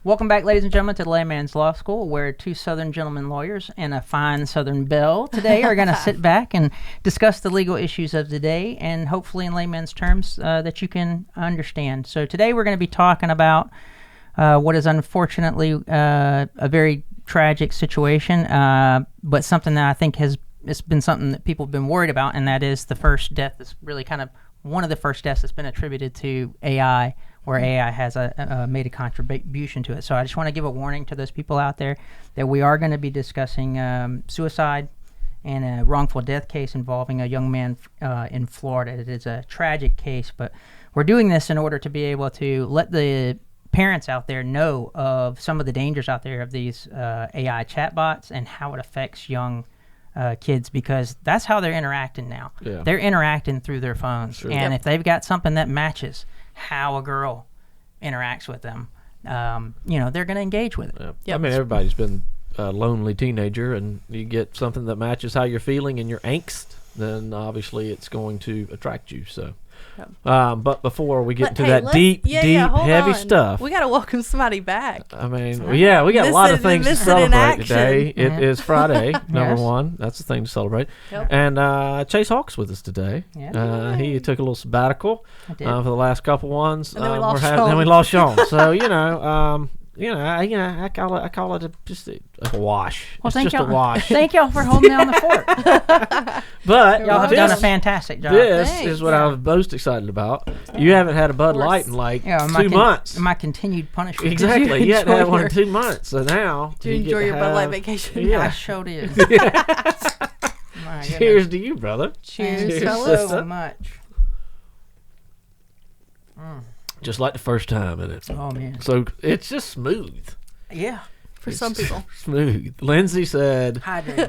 Welcome back, ladies and gentlemen, to the Layman's Law School, where two Southern gentlemen lawyers and a fine Southern belle today are going to sit back and discuss the legal issues of the day, and hopefully in layman's terms that you can understand. So today we're going to be talking about what is unfortunately a very tragic situation, but something that I think it's been something that people have been worried about, and that is the first death that's really kind of one of the first deaths that's been attributed to AI, where AI has made a contribution to it. So I just want to give a warning to those people out there that we are going to be discussing suicide and a wrongful death case involving a young man in Florida. It is a tragic case, but we're doing this in order to be able to let the parents out there know of some of the dangers out there of these AI chatbots and how it affects young kids, because that's how they're interacting now. Yeah. They're interacting through their phones. Sure. And if they've got something that matches how a girl interacts with them, they're going to engage with it. Yeah. Yep. I mean, everybody's been a lonely teenager, and you get something that matches how you're feeling and your angst, then obviously it's going to attract you. So, but before we get into that deep, heavy stuff, we got to welcome somebody back. I mean, we got a lot of things to celebrate today. It is Friday, number one. That's the thing to celebrate. Yep. And Chace Hawk's with us today. Yeah. He took a little sabbatical for the last couple ones. And then we lost Sean. Then we lost Sean. So I call it just a wash. Well, it's just a wash. Thank y'all for holding down the fort. But y'all have done a fantastic job. This is what I was most excited about. You haven't had a Bud Light in 2 months. My continued punishment. Exactly. You hadn't had one in 2 months. So now do you enjoy your Bud Light vacation? Yeah, I sure did. Cheers to you, brother. Cheers so much. Just like the first time, isn't it? Oh, man. So it's just smooth. Yeah. For some people. Smooth. Lindsey said,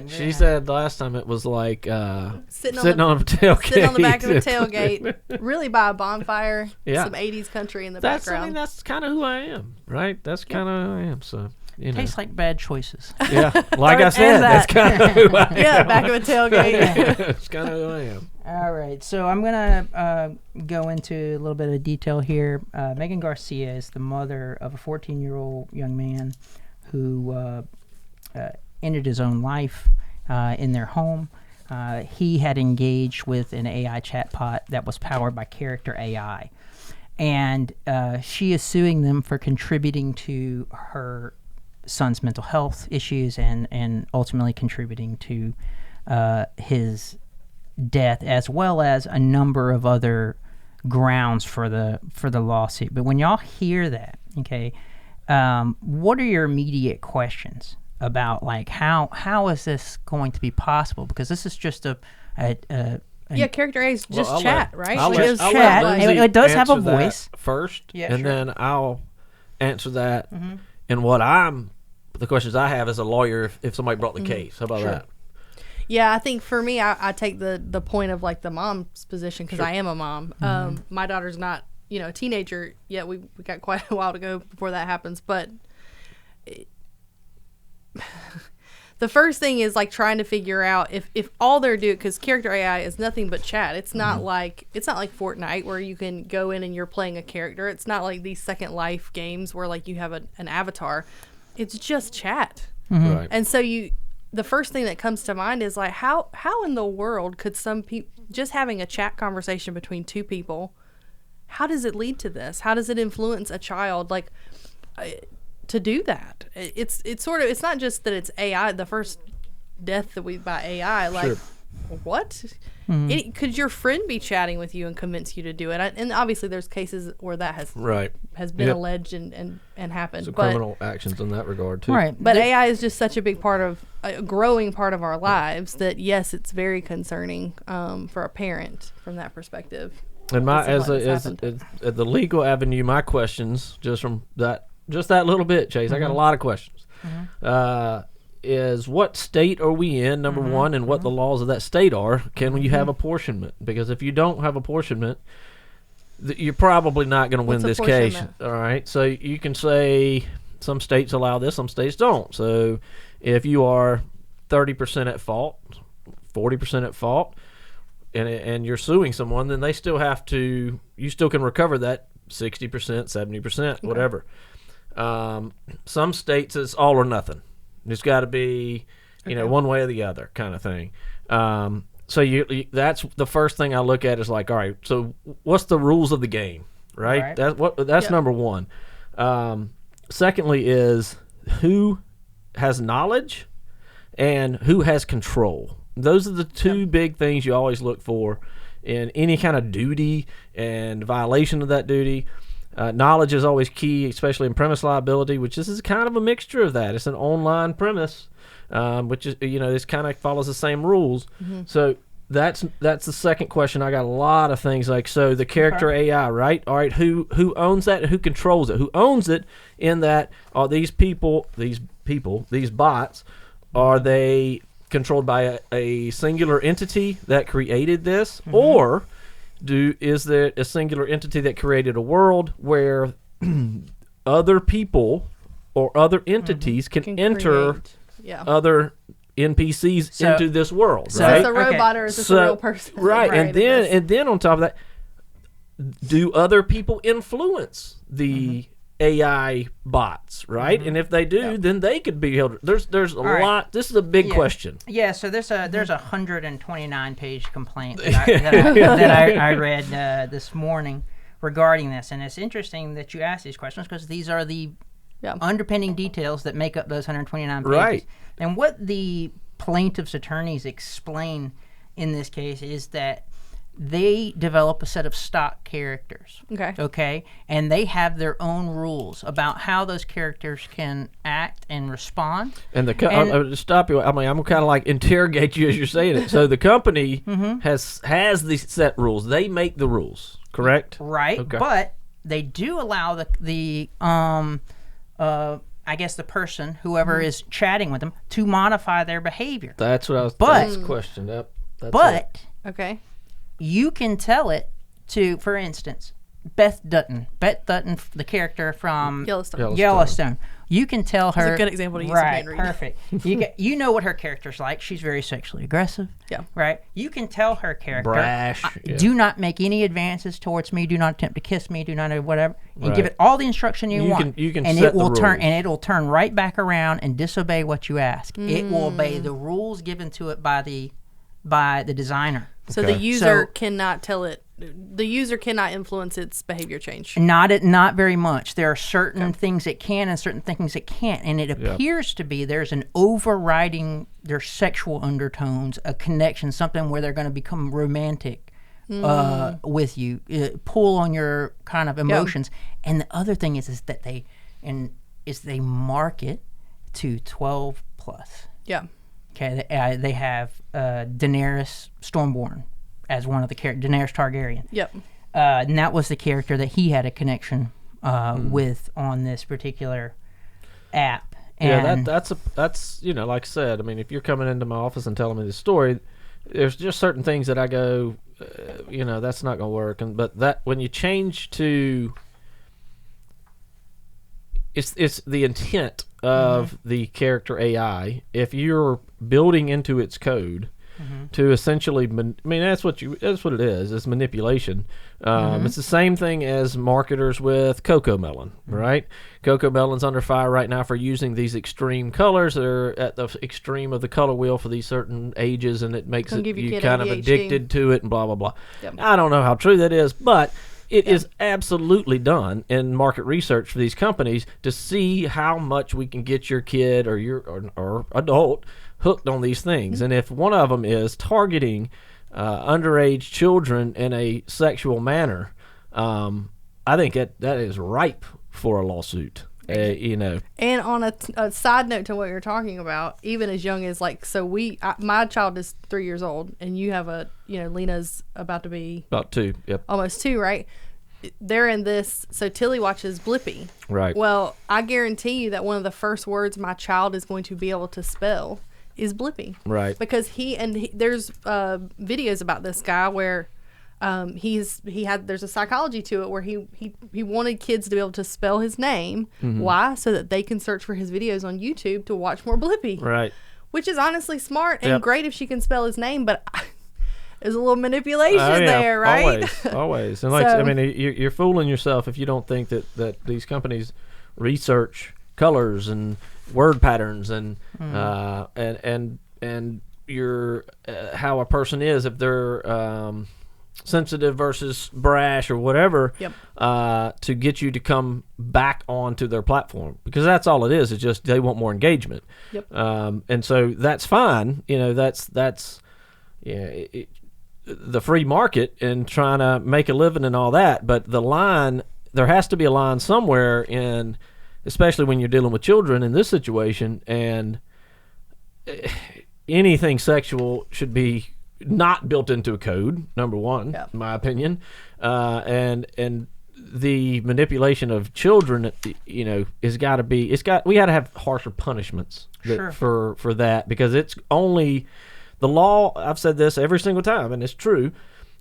she said last time it was like sitting on a tailgate. Sitting on the back of a tailgate, really by a bonfire, some 80s country in the background. I mean, that's kind of who I am, right? That's kind of who I am, so. Tastes like bad choices. Yeah, like I said, that's kind of who I am. Yeah, back of a tailgate. That's kind of who I am. All right, so I'm going to go into a little bit of detail here. Megan Garcia is the mother of a 14-year-old young man who ended his own life in their home. He had engaged with an AI chatbot that was powered by Character AI. And she is suing them for contributing to her son's mental health issues and ultimately contributing to his death, as well as a number of other grounds for the lawsuit. But when y'all hear that, okay, what are your immediate questions about, like, how is this going to be possible? Because this is just Character A is just chat, right? It does have a voice first, then I'll answer that. Mm-hmm. And the questions I have as a lawyer, if somebody brought the case, how about that? Yeah, I think for me, I take the point of like the mom's position, because I am a mom. Mm-hmm. My daughter's not, a teenager yet. We got quite a while to go before that happens. But the first thing is like trying to figure out if all they're doing, because Character AI is nothing but chat. It's not like Fortnite where you can go in and you're playing a character. It's not like these Second Life games where like you have an avatar. It's just chat. Mm-hmm. Right. And so the first thing that comes to mind is like how in the world could some people just having a chat conversation between two people, how does it lead to this? How does it influence a child like to do that? It's not just that it's AI. The first death by AI, like what? Mm-hmm. Could your friend be chatting with you and convince you to do it? And obviously there's cases where that has been alleged and happened. So criminal actions in that regard too. Right. But AI is just such a big part of a growing part of our lives that yes, it's very concerning for a parent from that perspective. And as the legal avenue, my questions just that little bit, Chace. I got a lot of questions. Mm-hmm. Is what state are we in, number one, and what the laws of that state are. Can you have apportionment? Because if you don't have apportionment, you're probably not going to win this case. All right. So you can say some states allow this, some states don't. So if you are 30% at fault, 40% at fault, and you're suing someone, then they still have to. You still can recover that 60%, 70%, whatever. Some states it's all or nothing. It's got to be, one way or the other kind of thing. So that's the first thing I look at is like, all right, so what's the rules of the game, right? That's number one. Secondly is who has knowledge and who has control. Those are the two big things you always look for in any kind of duty and violation of that duty. Knowledge is always key, especially in premise liability, which is kind of a mixture of that. It's an online premise, which is this kind of follows the same rules. Mm-hmm. So that's the second question. I got a lot of things like, so the character AI, right? All right, who owns that? Who controls it? Who owns it? In that, are these bots, are they controlled by a singular entity that created this, or is there a singular entity that created a world where other people or other entities can enter other NPCs into this world, so right? Is it a robot or is it a real person? Right, and then on top of that, do other people influence the AI bots, right? And if they do, then they could be held. There's a lot. This is a big question. Yeah. So there's a 129-page complaint that I read this morning regarding this, and it's interesting that you ask these questions because these are the underpinning details that make up those 129 pages. Right. And what the plaintiff's attorneys explain in this case is that they develop a set of stock characters. Okay. And they have their own rules about how those characters can act and respond. And stop you. I mean, I'm kind of like interrogate you as you're saying it. So the company has these set rules. They make the rules, correct? Right. Okay. But they do allow the I guess the person, whoever is chatting with them, to modify their behavior. That's what I was. That's the question. Okay. You can tell it to, for instance, Beth Dutton, the character from Yellowstone. You can tell her. That's a good example to use. Right, perfect. You know what her character's like. She's very sexually aggressive. Yeah. Right. You can tell her character. Brash. Do not make any advances towards me. Do not attempt to kiss me. Do not do whatever. And give it all the instruction you want. You can and set it will the turn rules. and it will turn right back around and disobey what you ask. It will obey the rules given to it by the designer. So the user cannot tell it. The user cannot influence its behavior change. Not very much. There are certain things it can and certain things it can't, and it appears to be there's an overriding. There's sexual undertones, a connection, something where they're going to become romantic with you, pull on your kind of emotions. And the other thing is that they market to 12 plus. Yeah. Okay, they have Daenerys Stormborn as one of the characters, Daenerys Targaryen. Yep. And that was the character that he had a connection with on this particular app. And that's like I said. I mean, if you're coming into my office and telling me this story, there's just certain things that I go, that's not going to work. But that when you change to, it's the intent of the character AI. If you're building into its code to essentially, that's what it is. It's manipulation. It's the same thing as marketers with Cocoa Melon, right? Cocoa Melon's under fire right now for using these extreme colors that are at the extreme of the color wheel for these certain ages, and it makes you kind of addicted to it and blah blah blah. Yep. I don't know how true that is, but it is absolutely done in market research for these companies to see how much we can get your kid or or adult hooked on these things. And if one of them is targeting underage children in a sexual manner, I think that is ripe for a lawsuit. And on a side note to what you're talking about, even as young as my child is 3 years old, and you have Lena's about to be about 2, almost 2, right? They're in this. So Tilly watches Blippi, right? Well, I guarantee you that one of the first words my child is going to be able to spell is Blippi, right? Because there's videos about this guy where there's a psychology to it where he wanted kids to be able to spell his name. Why? So that they can search for his videos on YouTube to watch more Blippi, right? Which is honestly smart and great if she can spell his name, but there's a little manipulation there, right? Always. And you're fooling yourself if you don't think that these companies research colors and word patterns and your how a person is, if they're sensitive versus brash or whatever, to get you to come back onto their platform, because that's all it is. It's just they want more engagement. And so that's fine. That's the free market and trying to make a living and all that. But the line, there has to be a line somewhere in, especially when you're dealing with children in this situation, and anything sexual should be not built into a code, number one, in my opinion. And the manipulation of children, has got to be, we got to have harsher punishments for that, because it's only the law. I've said this every single time, and it's true.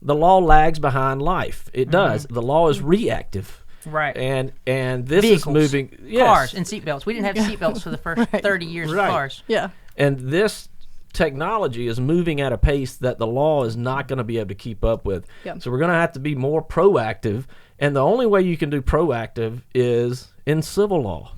The law lags behind life. It does. The law is reactive. Right. And this Vehicles, is moving. Cars and seatbelts. We didn't have seatbelts for the first 30 years of cars. Yeah. And this technology is moving at a pace that the law is not going to be able to keep up with. So we're going to have to be more proactive. And the only way you can do proactive is in civil law.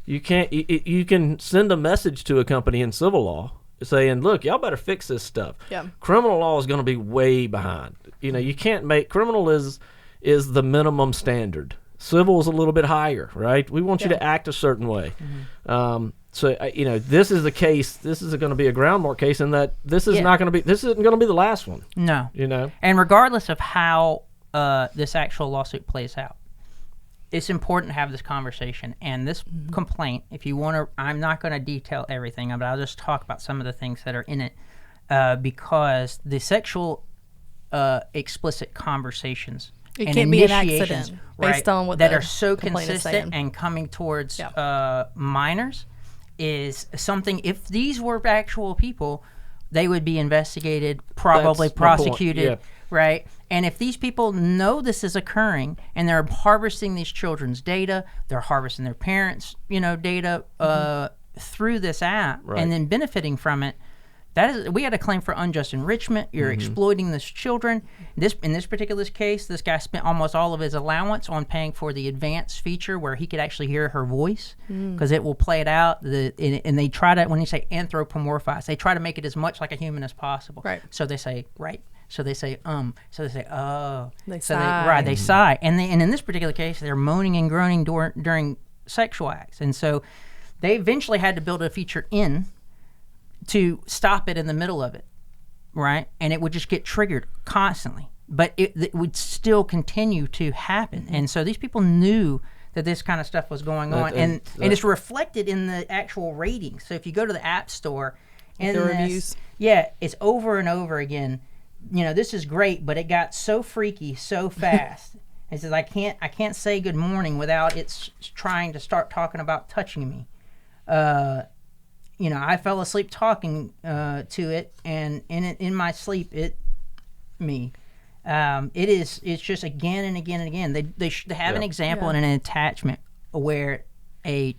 You can't. You can send a message to a company in civil law saying, "Look, y'all better fix this stuff." Criminal law is going to be way behind. You can't make criminal is the minimum standard. Civil is a little bit higher, right? We want you to act a certain way. So this is the case. This is going to be a groundmark case, in that this is not going to be. This isn't going to be the last one. No. And regardless of how this actual lawsuit plays out, it's important to have this conversation. And this complaint, if you want to, I'm not going to detail everything, but I'll just talk about some of the things that are in it, because the sexual explicit conversations. It can't be an accident based on what that the are so complaint is consistent saying. and coming towards minors is something. If these were actual people, they would be investigated, probably prosecuted, right? And if these people know this is occurring and they're harvesting these children's data, they're harvesting their parents' data through this app and then benefiting from it. We had a claim for unjust enrichment. You're exploiting these children. In this particular case, this guy spent almost all of his allowance on paying for the advanced feature where he could actually hear her voice, because it will play it out. And they try to, when you say anthropomorphize, they try to make it as much like a human as possible. Right. So they say So they say So they say oh. They sigh. They sigh. And in this particular case, they're moaning and groaning during sexual acts. And so they eventually had to build a feature in to stop it in the middle of it, right? And it would just get triggered constantly, but it would still continue to happen. And so these people knew that this kind of stuff was going on, and it's reflected in the actual ratings. So if you go to the App Store and the reviews, it's over and over again. This is great, but it got so freaky so fast. It says I can't say good morning without it's trying to start talking about touching me. I fell asleep talking to it, and in my sleep, it's just again and again and again. They have an example and an attachment where a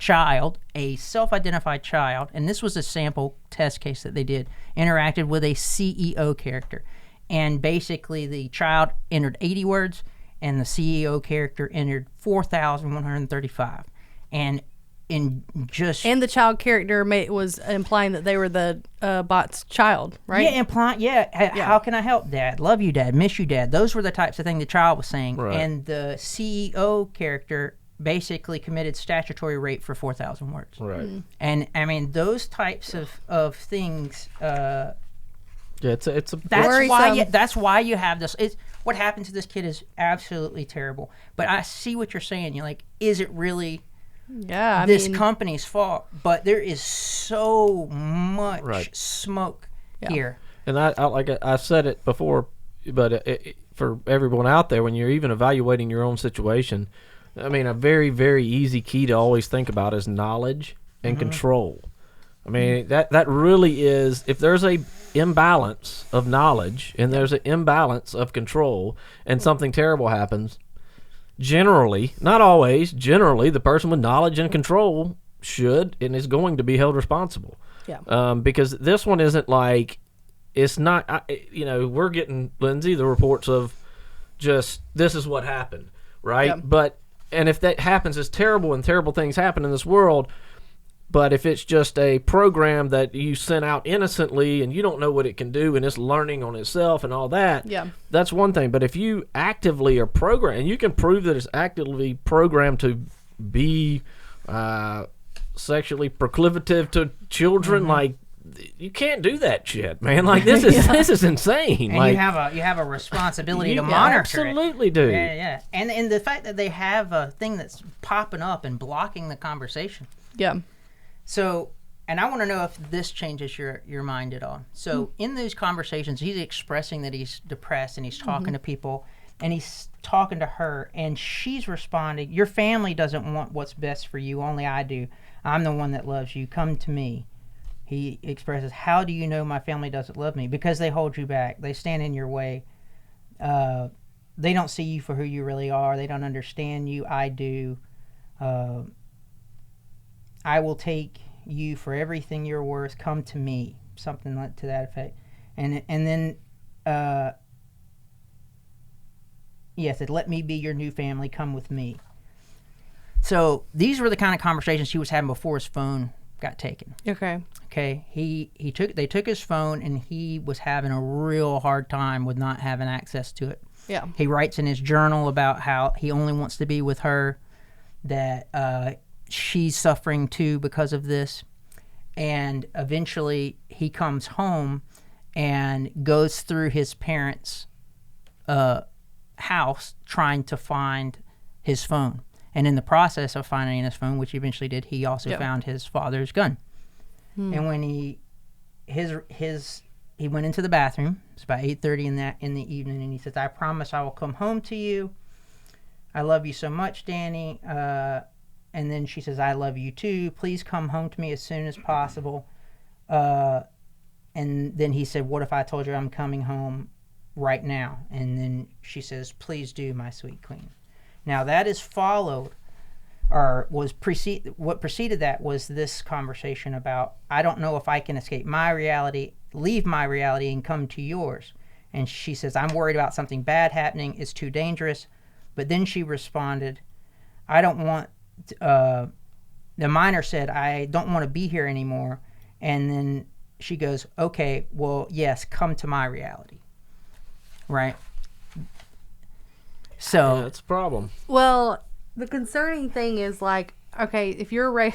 self-identified child, and this was a sample test case that they did, interacted with a CEO character. And basically the child entered 80 words, and the CEO character entered 4,135. And the child character was implying that they were the bot's child, right? How can I help, Dad? Love you, Dad. Miss you, Dad. Those were the types of things the child was saying. Right. And the CEO character basically committed statutory rape for 4,000 words. Right. And I mean, those types of things. That's why you have this. What happened to this kid is absolutely terrible. But I see what you're saying. You're like, is it really? Yeah, this company's fault, but there is so much smoke here. And I've said it before, but for everyone out there, when you're even evaluating your own situation, I mean, a very, very easy key to always think about is knowledge and control. I mean, that really is, if there's a imbalance of knowledge and there's an imbalance of control and something terrible happens, generally, not always, generally, the person with knowledge and control should and is going to be held responsible. Yeah. Because this one isn't like, it's not, we're getting, Lindsey, the reports of just, this is what happened, right? Yep. But And if that happens, it's terrible, and terrible things happen in this world. But if it's just a program that you sent out innocently and you don't know what it can do and it's learning on itself and all that, that's one thing. But if you actively are programmed, and you can prove that it's actively programmed to be sexually proclivative to children, like, you can't do that shit, man. Like, this is insane. And like, you have a responsibility to monitor absolutely it. do. Yeah. And the fact that they have a thing that's popping up and blocking the conversation. Yeah. So, and I want to know if this changes your mind at all. So, in those conversations, he's expressing that he's depressed and he's talking to people and he's talking to her and she's responding, your family doesn't want what's best for you, only I do. I'm the one that loves you. Come to me. He expresses, how do you know my family doesn't love me? Because they hold you back. They stand in your way. They don't see you for who you really are. They don't understand you. I do. I will take you for everything you're worth. Come to me. Something to that effect. And then, said, let me be your new family. Come with me. So these were the kind of conversations he was having before his phone got taken. Okay. They took his phone and he was having a real hard time with not having access to it. Yeah. He writes in his journal about how he only wants to be with her, that she's suffering too because of this. And eventually he comes home and goes through his parents' house trying to find his phone. And in the process of finding his phone, which he eventually did, he also found his father's gun. And when he went into the bathroom, it's about 8:30 in the evening, and he says, I promise I will come home to you. I love you so much, Danny. And then she says, I love you too. Please come home to me as soon as possible. And then he said, what if I told you I'm coming home right now? And then she says, please do, my sweet queen. Now that is followed, or what preceded that was this conversation about, I don't know if I can escape my reality, leave my reality and come to yours. And she says, I'm worried about something bad happening. It's too dangerous. But then she responded, I don't want, the minor said, I don't want to be here anymore. And then she goes, okay, well, yes, come to my reality. Right? So that's a problem. Well, the concerning thing is, like, okay, if you're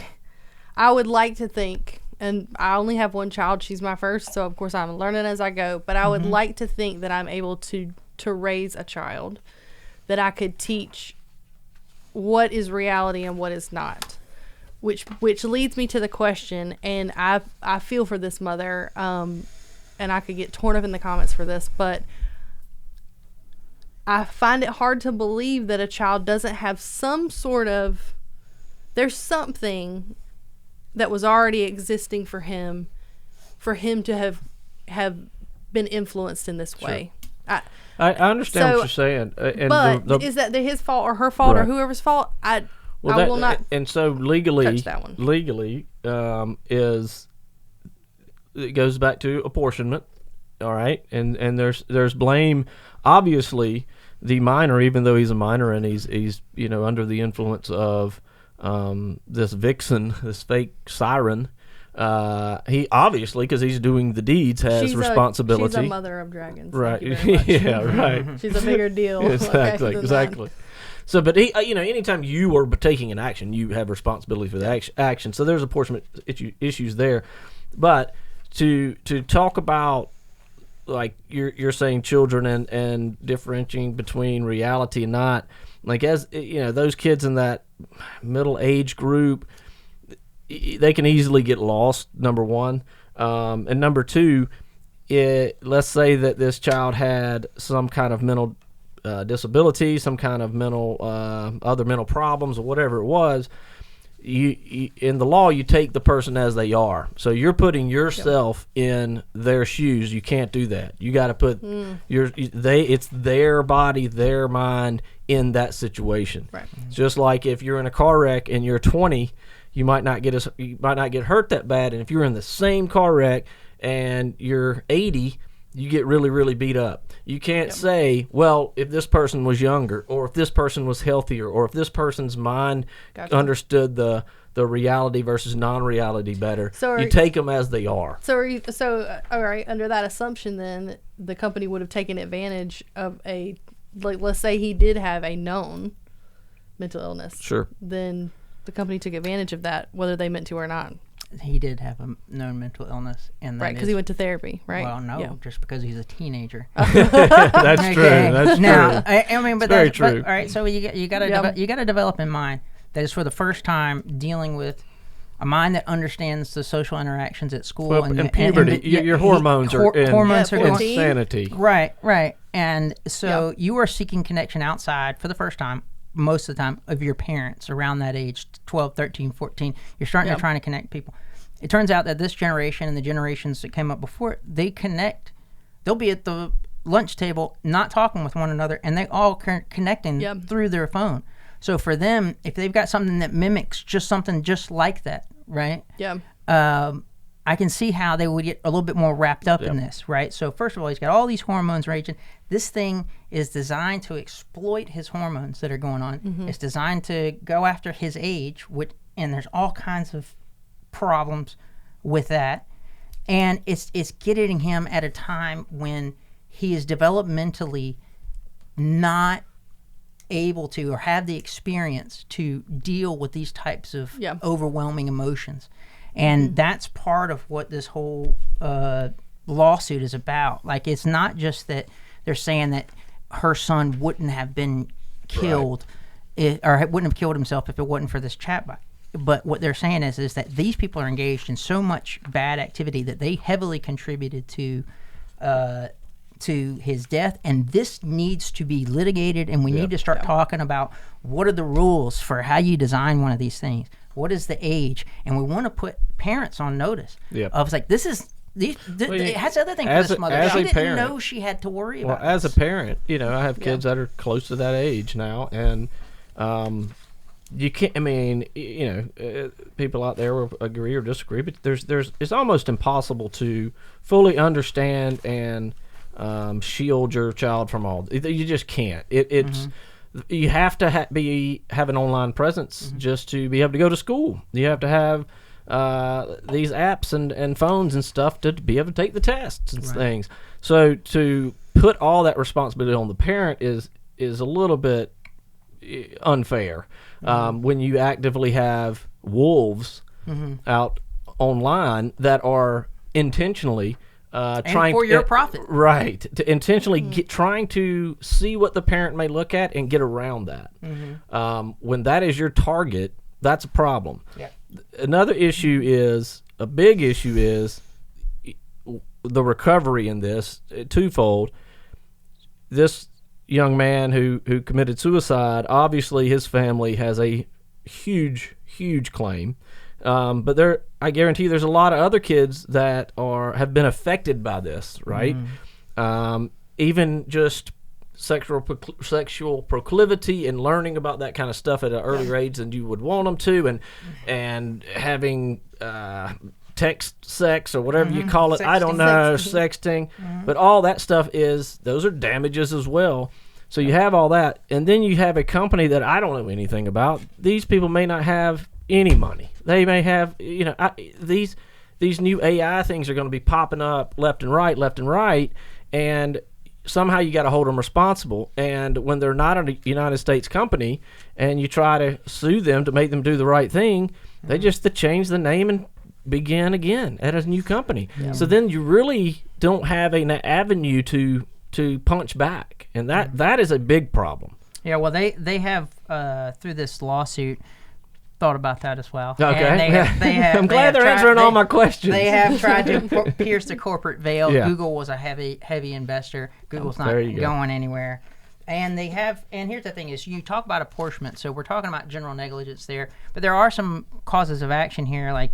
I would like to think, and I only have one child, she's my first, so of course I'm learning as I go, but I would like to think that I'm able to raise a child, that I could teach what is reality and what is not, which leads me to the question, and I feel for this mother, and I could get torn up in the comments for this, but I find it hard to believe that a child doesn't have some sort of, there's something that was already existing for him to have been influenced in this way. I understand what you're saying. But is that his fault or her fault or whoever's fault? I will not. And so legally, touch that one. Is it goes back to apportionment. All right, and there's blame. Obviously, the minor, even though he's a minor and he's under the influence of this vixen, this fake siren, he obviously, because he's doing the deeds, has responsibility. She's a mother of dragons, right? Yeah, right. She's a bigger deal. Exactly. So, but anytime you are taking an action, you have responsibility for the action. So there's apportionment issues there, but to talk about, like you're saying, children and differentiating between reality and not, like, as those kids in that middle age group, they can easily get lost, number one, and number two, let's say that this child had some kind of mental disability, some kind of mental other mental problems or whatever it was. You in the law, you take the person as they are. So you're putting yourself in their shoes. You can't do that. You got to put it's their body, their mind in that situation. Right. Just like if you're in a car wreck and you're 20, you might not get hurt that bad. And if you're in the same car wreck and you're 80, you get really, really beat up. You can't say, well, if this person was younger, or if this person was healthier, or if this person's mind understood the reality versus non-reality better. So you take them as they are. All right, under that assumption, then the company would have taken advantage of let's say he did have a known mental illness. Sure. Then the company took advantage of that, whether they meant to or not. He did have a known mental illness, and right, because he went to therapy, right? Well, no, just because he's a teenager. That's true. That's now, true. I mean, but very that's true. But, all right, so you got to develop in mind that is for the first time dealing with a mind that understands the social interactions at school and puberty. Your hormones are hormones are going insanity. Right, and so you are seeking connection outside for the first time. Most of the time of your parents around that age, 12, 13, 14, you're starting to try to connect people. It turns out that this generation and the generations that came up before, they connect. They'll be at the lunch table not talking with one another, and they all connecting through their phone. So for them, if they've got something that mimics something just like that, right? Yeah. I can see how they would get a little bit more wrapped up in this, right? So first of all, he's got all these hormones raging. This thing is designed to exploit his hormones that are going on. Mm-hmm. It's designed to go after his age, and there's all kinds of problems with that. And it's getting him at a time when he is developmentally not able to or have the experience to deal with these types of overwhelming emotions. And that's part of what this whole lawsuit is about. Like, it's not just that they're saying that her son wouldn't have been killed or wouldn't have killed himself if it wasn't for this chatbot. But what they're saying is that these people are engaged in so much bad activity that they heavily contributed to his death, and this needs to be litigated, and we need to start talking about what are the rules for how you design one of these things. What is the age? And we want to put parents on notice of like, this is it has other things for this mother. She didn't know she had to worry about as a parent, I have kids that are close to that age now, and you can't. I mean, people out there will agree or disagree, but it's almost impossible to fully understand and shield your child from all. You just can't. It's you have to have an online presence just to be able to go to school. You have to have these apps and phones and stuff to be able to take the tests and things. So to put all that responsibility on the parent is a little bit unfair. When you actively have wolves out online that are intentionally trying for your profit, right? To intentionally trying to see what the parent may look at and get around that. When that is your target, that's a problem. Yeah. Another issue is a big issue is the recovery in this twofold. This young man who committed suicide, obviously his family has a huge claim. But I guarantee there's a lot of other kids that have been affected by this, right? Even just sexual proclivity and learning about that kind of stuff at an earlier age than you would want them to, and having text sex or whatever you call it. I don't know, sexting. But all that stuff those are damages as well. So you have all that, and then you have a company that I don't know anything about. These people may not have any money. They may have, these new AI things are going to be popping up left and right, and somehow you got to hold them responsible. And when they're not a United States company, and you try to sue them to make them do the right thing, they just change the name and begin again at a new company. Yeah. So then you really don't have an avenue to punch back, and that is a big problem. Yeah, well, they have through this lawsuit thought about that as well. Okay. And they have, I'm glad they're answering all my questions. They have tried to pierce the corporate veil. Yeah. Google was a heavy investor. Google's not going anywhere. And they have, and here's the thing is, you talk about apportionment, so we're talking about general negligence there, but there are some causes of action here, like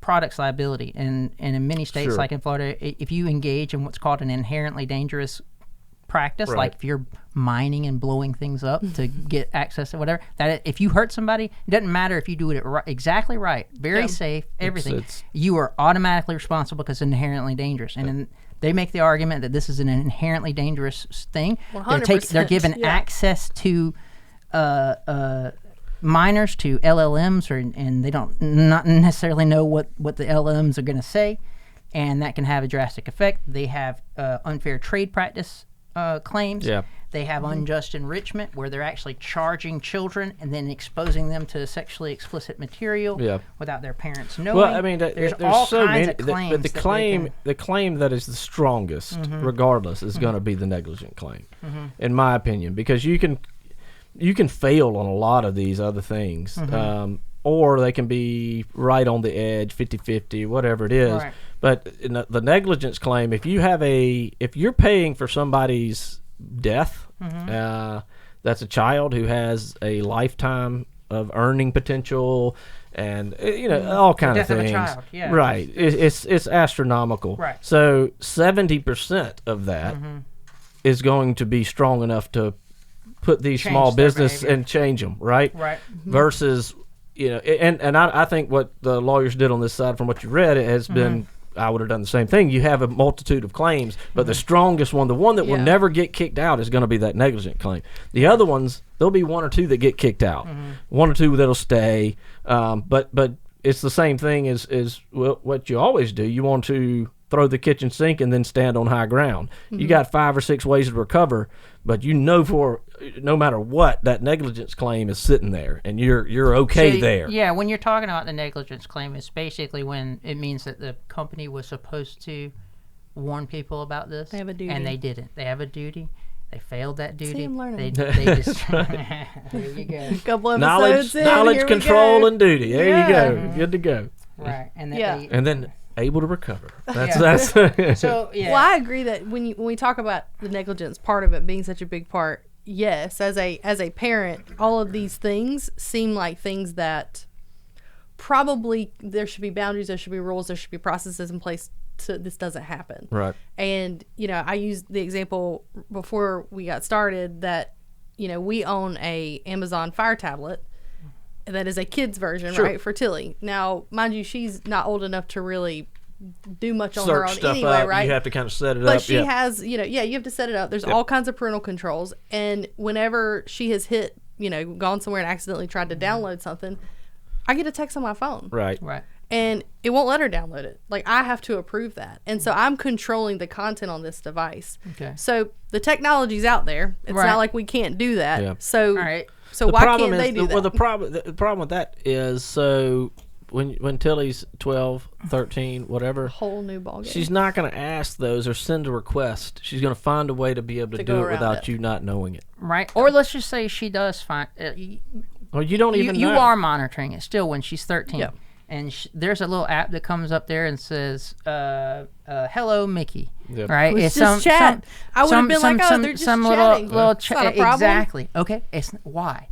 products liability. And in many states, like in Florida, if you engage in what's called an inherently dangerous practice, like if you're mining and blowing things up to get access to whatever, that if you hurt somebody, it doesn't matter if you do it exactly right, very safe, everything, you are automatically responsible because it's inherently dangerous. And They make the argument that this is an inherently dangerous thing. 100%, They're given access to minors to LLMs, and they not necessarily know what the LLMs are going to say, and that can have a drastic effect. They have unfair trade practice claims. Yeah. They have unjust enrichment, where they're actually charging children and then exposing them to sexually explicit material without their parents knowing. Well, I mean, there's all so kinds many, of claims. The claim that is the strongest, regardless, is going to be the negligent claim, in my opinion, because you can fail on a lot of these other things, or they can be right on the edge, 50-50, whatever it is. Right. But the negligence claim, if you're paying for somebody's death, that's a child who has a lifetime of earning potential, and all kind of things. Of a child, yeah. Right. It's astronomical. Right. So 70% of that is going to be strong enough to put these small business and change them, right? Right. Versus, and I think what the lawyers did on this side, from what you read, it has been, I would have done the same thing. You have a multitude of claims, but the strongest one, the one that will never get kicked out, is going to be that negligent claim. The other ones, there'll be one or two that get kicked out, one or two that'll stay. But it's the same thing as what you always do. You want to throw the kitchen sink and then stand on high ground. You got 5 or 6 ways to recover, but for no matter what, that negligence claim is sitting there, and you're okay there. Yeah, when you're talking about the negligence claim, it's basically when it means that the company was supposed to warn people about this. They have a duty. And they didn't. They have a duty. They failed that duty. See, I'm learning. They just there you go. Couple episodes knowledge, control, and duty. There you go. Good to go. Right. And and then able to recover. That's so yeah. Well, I agree that when we talk about the negligence part of it being such a big part, yes, as a parent, all of these things seem like things that probably there should be boundaries, there should be rules, there should be processes in place so this doesn't happen. Right. And I used the example before we got started that we own a Amazon Fire tablet that is a kid's version, right, for Tilly. Now, mind you, she's not old enough to really do much on her own anyway, up. right? You have to kind of set it up. But she has, you have to set it up. There's all kinds of parental controls. And whenever she has hit, gone somewhere and accidentally tried to download something, I get a text on my phone. Right. And it won't let her download it. Like, I have to approve that. And so I'm controlling the content on this device. Okay. So the technology's out there. It's not like we can't do that. Yeah. So, all right. So why can't they do that? Well, the problem with that is, so when Tilly's 12, 13, whatever, whole new ballgame. She's not going to ask those or send a request. She's going to find a way to be able to do it without you not knowing it. Right. Or let's just say she does find. Or you don't even know. You are monitoring it still when she's 13. Yep. And there's a little app that comes up there and says, "Hello, Mickey." Yep. Right? It's just chat. I would have been like, "Oh, they're just chatting." Little It's not a problem. Exactly. Okay. Why?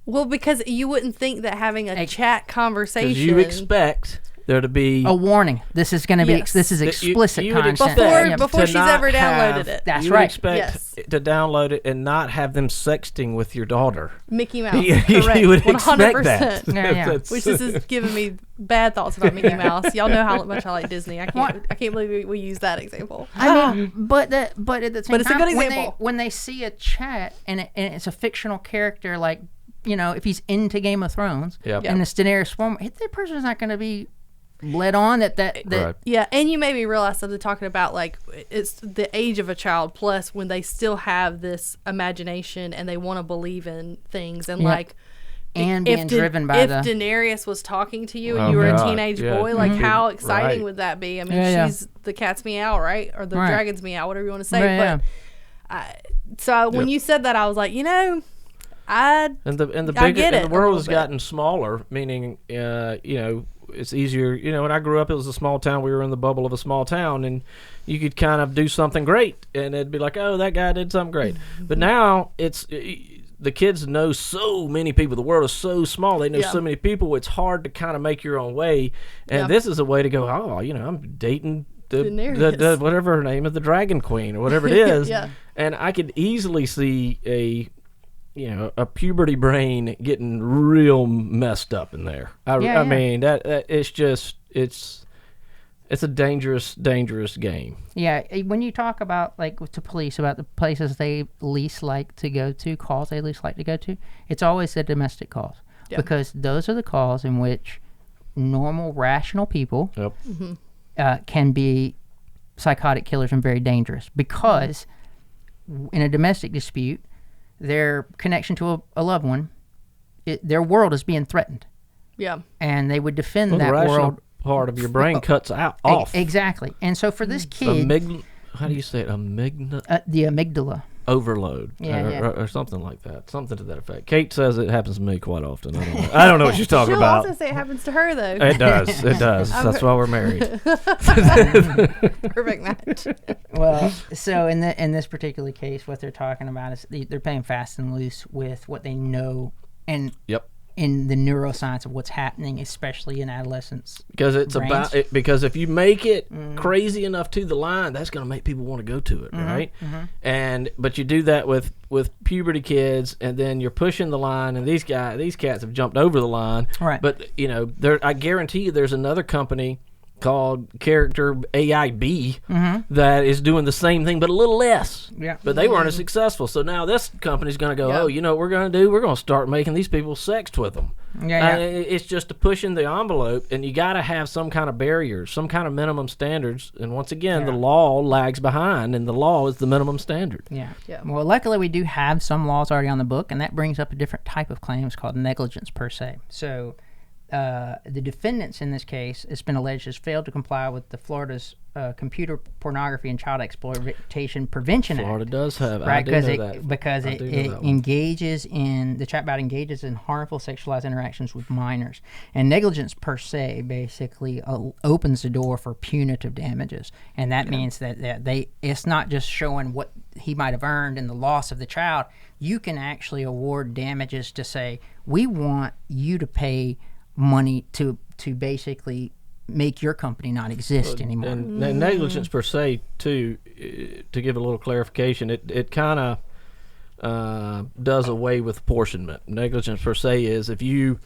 Well, because you wouldn't think that having a chat conversation. Because you expect there to be a warning. This is going to be. This is explicit content. Before she's ever downloaded it. That's you right. Expect to download it and not have them sexting with your daughter. Mickey Mouse. Correct. You would 100%. Expect that. Yeah. Which is giving me bad thoughts about Mickey Mouse. Y'all know how much I like Disney. I can't believe we use that example. I mean, but at the same time, it's a good example. When they see a chat and it's a fictional character, like if he's into Game of Thrones and it's Daenerys Stormborn, that person's not going to be led on that right. Yeah, and you made me realize something talking about, like, it's the age of a child plus when they still have this imagination and they want to believe in things and like and being driven by if Daenerys was talking to you and you were a teenage boy, like how exciting would that be? I mean, she's the cat's meow, right? Or the dragon's meow, whatever you want to say. When you said that, I was like, I get it. The world has gotten smaller, meaning it's easier. When I grew up, it was a small town. We were in the bubble of a small town, and you could kind of do something great, and it'd be like, oh, that guy did something great. But now the kids know so many people. The world is so small. They know so many people. It's hard to kind of make your own way. And this is a way to go, I'm dating the whatever her name is, the Dragon Queen or whatever it is. And I could easily see a puberty brain getting real messed up in there. I mean, that it's it's a dangerous game. Yeah, when you talk about, like, to police about the places they least like to go to, calls they least like to go to, it's always the domestic calls. Yeah. Because those are the calls in which normal, rational people can be psychotic killers and very dangerous. Because in a domestic dispute, their connection to a loved one, their world is being threatened. Yeah. And they would defend that world. Part of your brain cuts off. Exactly. And so for this kid... how do you say it? The amygdala. Overload. Or something like that. Something to that effect. Kate says it happens to me quite often. I don't know what she's talking about. She'll also say it happens to her, though. It does. It does. That's why we're married. Perfect match. Well, so in this particular case, what they're talking about is they're playing fast and loose with what they know and in the neuroscience of what's happening, especially in adolescence. Because it's brains. About it. Because if you make it crazy enough to the line, that's going to make people want to go to it, right? But you do that with puberty kids, and then you're pushing the line, and these cats have jumped over the line, right? But I guarantee you, there's another company called Character AIB that is doing the same thing, but a little less. Yeah. But they weren't as successful. So now this company's going to go, oh, you know what we're going to do? We're going to start making these people sexed with them. It's just pushing the envelope, and you got to have some kind of barriers, some kind of minimum standards. And once again, the law lags behind, and the law is the minimum standard. Yeah. Well, luckily, we do have some laws already on the book, and that brings up a different type of claims called negligence per se. So the defendants in this case, it's been alleged, has failed to comply with the Florida's Computer Pornography and Child Exploitation Prevention Act. Florida does have, right? Because it engages in, the chatbot engages in harmful sexualized interactions with minors. And negligence per se basically opens the door for punitive damages. And that means that it's not just showing what he might have earned in the loss of the child. You can actually award damages to say, we want you to pay money to basically make your company not exist anymore. And negligence per se, too, to give a little clarification, it kind of does away with apportionment. Negligence per se is if you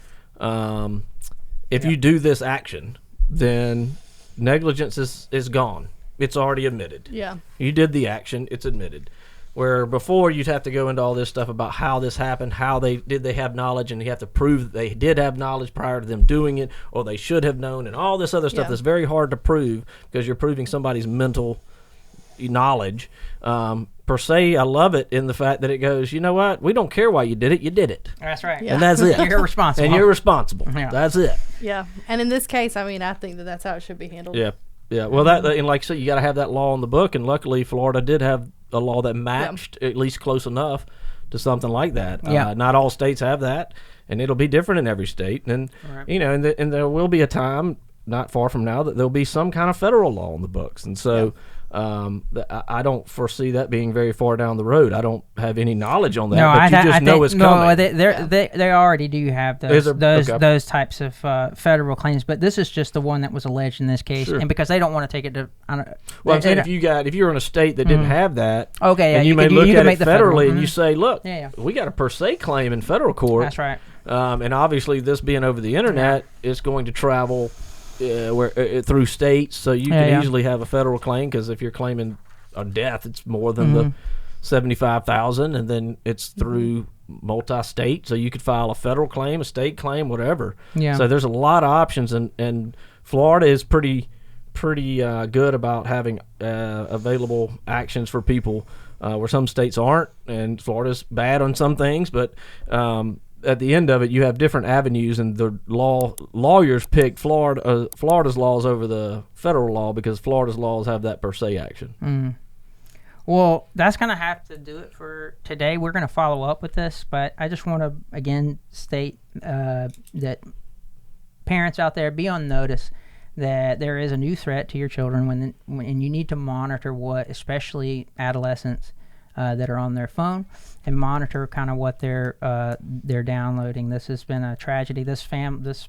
do this action, then negligence is gone. It's already admitted. Yeah. You did the action, it's admitted. Where before you'd have to go into all this stuff about how this happened, how they have knowledge, and you have to prove that they did have knowledge prior to them doing it, or they should have known, and all this other stuff that's very hard to prove because you're proving somebody's mental knowledge. Per se, I love it in the fact that it goes, you know what? We don't care why you did it. That's right. Yeah. And that's it. You're responsible. And you're responsible. Yeah. That's it. Yeah. And in this case, I mean, I think that's how it should be handled. Yeah. Yeah. Well, and like I said, you got to have that law in the book, and luckily Florida did have a law that matched at least close enough to something like that. Not all states have that, and it'll be different in every state. And and there will be a time not far from now that there'll be some kind of federal law in the books. And so I don't foresee that being very far down the road. I don't have any knowledge on that, but you just know it's coming. They already do have those types of federal claims, but this is just the one that was alleged in this case, and because they don't want to take it to. Well, I'm saying if you're in a state that didn't have that, and you may look at it federally, and you say, look, we got a per se claim in federal court. That's right. And obviously, this being over the internet is going to travel. Through states, so you can easily have a federal claim, because if you're claiming a death, it's more than the $75,000, and then it's through multi-state, so you could file a federal claim, a state claim, whatever. Yeah. So there's a lot of options, and Florida is pretty good about having available actions for people, where some states aren't, and Florida's bad on some things, but at the end of it, you have different avenues, and the lawyers pick Florida's laws over the federal law because Florida's laws have that per se action. Well, that's going to have to do it for today. We're going to follow up with this, but I just want to again state that parents out there, be on notice that there is a new threat to your children and you need to monitor what, especially adolescents that are on their phone, and monitor kind of what they're downloading. This has been a tragedy. This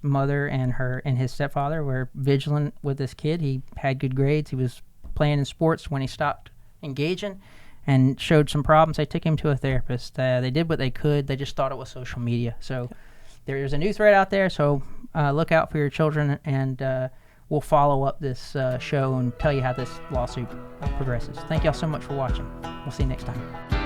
mother and his stepfather were vigilant with this kid. He had good grades. He was playing in sports when he stopped engaging and showed some problems. They took him to a therapist. They did what they could. They just thought it was social media. So there's a new threat out there. So look out for your children, and we'll follow up this show and tell you how this lawsuit progresses. Thank y'all so much for watching. We'll see you next time.